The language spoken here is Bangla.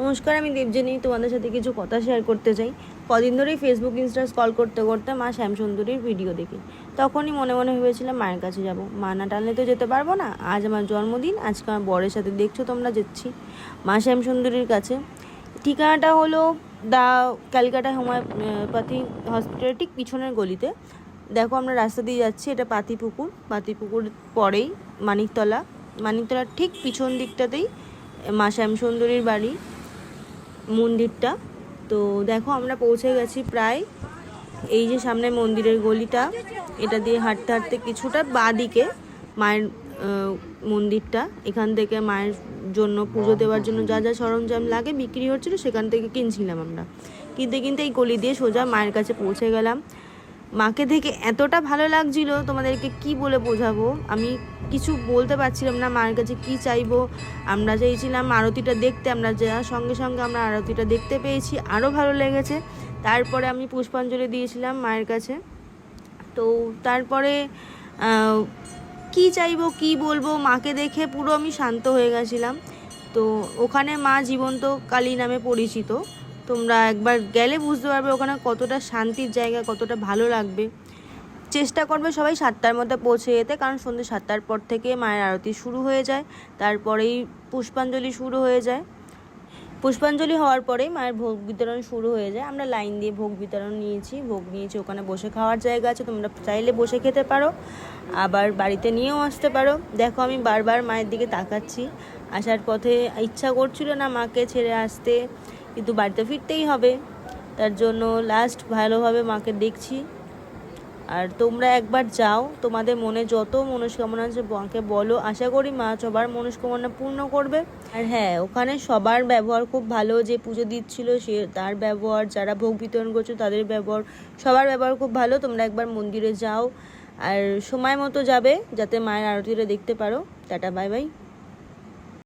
নমস্কার, আমি দেবজানী। তোমাদের সাথে কিছু কথা শেয়ার করতে চাই। কদিন ধরেই ফেসবুক ইনস্টা স্ক্রল করতে করতে মা শ্যামসুন্দরীর ভিডিও দেখি। তখনই মনে মনে ভেবেছিলাম মায়ের কাছে যাব। মা না টানলে তো যেতে পারবো না। আজ আমার জন্মদিন, আজকে আমার বরের সাথে দেখছো তোমরা যাচ্ছি মা শ্যামসুন্দরীর কাছে। ঠিকানাটা হলো ক্যালকাটা হোমিওপ্যাথি হসপিটালের ঠিক পিছনের গলিতে। দেখো আমরা রাস্তা দিয়ে যাচ্ছি, এটা পাতিপুকুর পরেই মানিকতলার ঠিক পিছন দিকটাতেই মা শ্যামসুন্দরীর বাড়ি, মন্দিরটা। তো দেখো আমরা পৌঁছে গেছি প্রায়। এই যে সামনে মন্দিরের গলিটা, এটা দিয়ে হাঁটতে হাঁটতে কিছুটা বাঁদিকে মায়ের মন্দিরটা। এখান থেকে মায়ের জন্য পুজো দেওয়ার জন্য যা যা সরঞ্জাম লাগে বিক্রি হচ্ছিলো, সেখান থেকে কিনছিলাম আমরা। কিনতে এই গলি দিয়ে সোজা মায়ের কাছে পৌঁছে গেলাম। মাকে দেখে এতটা ভালো লাগছিল, তোমাদেরকে কি বলে বোঝাবো। আমি কিছু বলতে পারছিলাম না মায়ের কাছে কি চাইবো। আমরা চাইছিলাম আরতিটা দেখতে, আমরা যাওয়ার সঙ্গে সঙ্গে আমরা আরতিটা দেখতে পেয়েছি, আরও ভালো লেগেছে। তারপরে আমি পুষ্পাঞ্জলি দিয়েছিলাম মায়ের কাছে। তো তারপরে কি চাইবো কি বলবো, মাকে দেখে পুরো আমি শান্ত হয়ে গেছিলাম। তো ওখানে মা জীবন্ত কালী নামে পরিচিত। তোমরা একবার গেলে বুঝতে পারবে ওখানে কতটা শান্তির জায়গা, কতটা ভালো লাগবে। চেষ্টা করবে সবাই 7টার মধ্যে পৌঁছে যেতে, কারণ সন্ধ্যে 7টার পর থেকে মায়ের আরতি শুরু হয়ে যায়। তারপরেই পুষ্পাঞ্জলি শুরু হয়ে যায়। পুষ্পাঞ্জলি হওয়ার পরেই মায়ের ভোগ বিতরণ শুরু হয়ে যায়। আমরা লাইন দিয়ে ভোগ নিয়েছি। ওখানে বসে খাওয়ার জায়গা আছে, তোমরা চাইলে বসে খেতে পারো, আবার বাড়িতে নিয়েও আসতে পারো। দেখো আমি বারবার মায়ের দিকে তাকাচ্ছি। আসার পথে ইচ্ছা করছিল না মাকে ছেড়ে আসতে, কিন্তু বাড়িতে ফিরতেই হবে। তার জন্য লাস্ট ভালোভাবে মাকে দেখছি। আর তোমরা একবার যাও, তোমাদের মনে যত মনস্কামনা আছে মাকে বলো, আশা করি মা সবার মনস্কামনা পূর্ণ করবে। আর হ্যাঁ, ওখানে সবার ব্যবহার খুব ভালো। যে পুজো দিচ্ছিল তার ব্যবহার, যারা ভোগ বিতরণ করছো তাদের ব্যবহার, সবার ব্যবহার খুব ভালো। তোমরা একবার মন্দিরে যাও আর সময় মতো যাবে, যাতে মায়ের আরতিটা দেখতে পারো। Tata, bye bye.